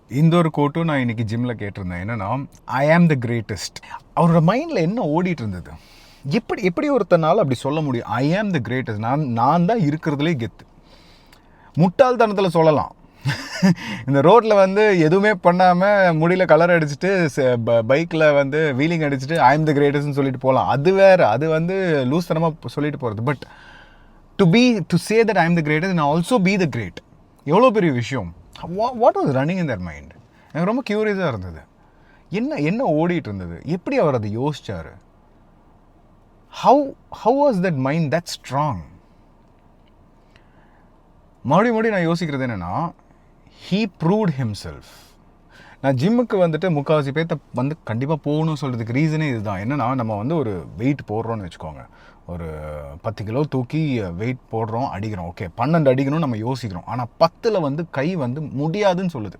இந்த ஒரு கோட்டும் நான் இன்றைக்கி ஜிம்மில் கேட்டிருந்தேன். என்னென்னா, ஐ ஆம் த கிரேட்டஸ்ட். அவரோட மைண்டில் என்ன ஓடிட்டு இருந்தது? எப்படி ஒருத்தனால அப்படி சொல்ல முடியும்? ஐ ஆம் த கிரேட்டஸ்ட், நான் தான் இருக்கிறதுலே கெத்து. முட்டாள்தனத்தில் சொல்லலாம். இந்த ரோட்டில் வந்து எதுவுமே பண்ணாமல் முடியல கலர் அடிச்சுட்டு பைக்கில் வந்து வீலிங் அடிச்சுட்டு ஐ ஆம் த கிரேட்டஸ்ட்னு சொல்லிட்டு போகலாம். அது வேறு, அது வந்து லூஸ்தனமாக சொல்லிட்டு போகிறது. But to say that I am the greatest and also be the great, எவ்வளோ பெரிய விஷயம். What was running in their mind? எனக்கு ரொம்ப க்யூரியஸாக இருந்தது. என்ன ஓடிட்டு இருந்தது? எப்படி அவர் அதை யோசிச்சார்? How was that mind that strong? மறுபடியும் நான் யோசிக்கிறது என்னென்னா, ஹீ ப்ரூவ்ட் ஹிம்செல்ஃப். நான் ஜிம்முக்கு வந்துட்டு முக்கால்வாசி பேர்த்த வந்து கண்டிப்பாக போகணும்னு சொல்கிறதுக்கு ரீசனே இதுதான். என்னென்னா, நம்ம வந்து ஒரு வெயிட் போடுறோன்னு வச்சுக்கோங்க, ஒரு 10 கிலோ தூக்கி வெயிட் போடுறோம், அடிக்கிறோம். ஓகே, 12 அடிக்கணும்னு நம்ம யோசிக்கிறோம். ஆனால் 10ல் வந்து கை வந்து முடியாதுன்னு சொல்லுது,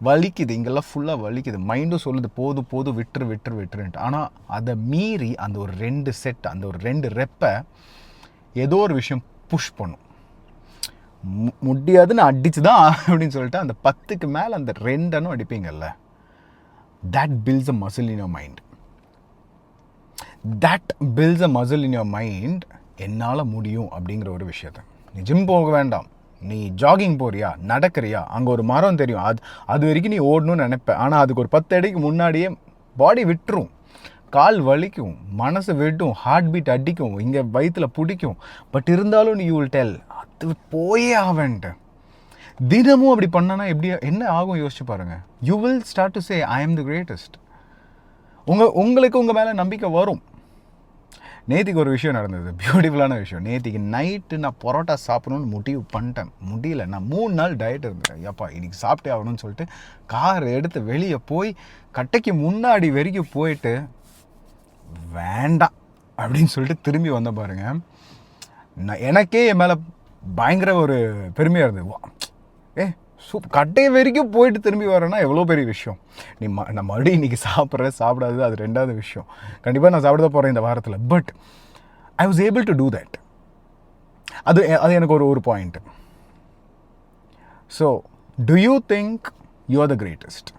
வலிக்குது, இங்கெல்லாம் ஃபுல்லாக வலிக்குது. மைண்டும் சொல்லுது போது விட்டுருன்ட்டு. ஆனால் அதை மீறி அந்த ஒரு 2 செட், அந்த ஒரு 2 ரெப்பை ஏதோ ஒரு விஷயம் புஷ் பண்ணும். முடியாதுன்னு அடிச்சு தான் அப்படின்னு சொல்லிட்டு அந்த 10க்கு மேலே அந்த 2 அடிப்பீங்கல்ல, that builds a muscle in your mind. That builds a muscle in your mind. என்னால் முடியும் அப்படிங்கிற ஒரு விஷயத்த. நீ ஜிம் போக வேண்டாம், நீ ஜாகிங் போறியா, நடக்கிறியா, அங்கே ஒரு மரம் தெரியும், அது வரைக்கும் நீ ஓடணும்னு நினைப்ப. ஆனால் அதுக்கு ஒரு 10 அடிக்கு முன்னாடியே பாடி விட்டுரும், கால் வலிக்கும், மனசு வெட்டும், ஹார்ட் பீட் அடிக்கும், இங்கே வயிற்றில் பிடிக்கும். பட் இருந்தாலும் நீ யூ வில் டெல், அது போயே ஆவேன்ட்டு. தினமும் அப்படி பண்ணனா என்ன ஆகும் யோசிச்சு பாருங்க. You will start to say I am the greatest. உங்களுக்கு உங்கள் மேலே நம்பிக்கை வரும். நேத்திக்கு ஒரு விஷயம் நடந்தது, பியூட்டிஃபுல்லான விஷயம். நேத்திக்கு நைட்டு நான் பரோட்டா சாப்பிடணும்னு முடிவு பண்ணிட்டேன். முடியல, நான் 3 நாள் டயட் இருந்தேன். ஐயாப்பா இன்னைக்கு சாப்பிட்டே ஆகணும்னு சொல்லிட்டு கார் எடுத்து வெளியே போய் கட்டைக்கு முன்னாடி வரைக்கும் போயிட்டு வேண்டாம் அப்படின்னு சொல்லிட்டு திரும்பி வந்த பாருங்க. எனக்கே என் மேலே பயங்கர ஒரு பெருமையாக இருந்தது. கட்டை வரைக்கும் போயிட்டு திரும்பி வரேன்னா எவ்வளோ பெரிய விஷயம். நான் மறுபடியும் இன்றைக்கி சாப்பிடாது அது 2வது விஷயம். கண்டிப்பாக நான் சாப்பிட போகிறேன் இந்த வாரத்தில். But I was able to do that. அது எனக்கு ஒரு point. So to you think you are the greatest?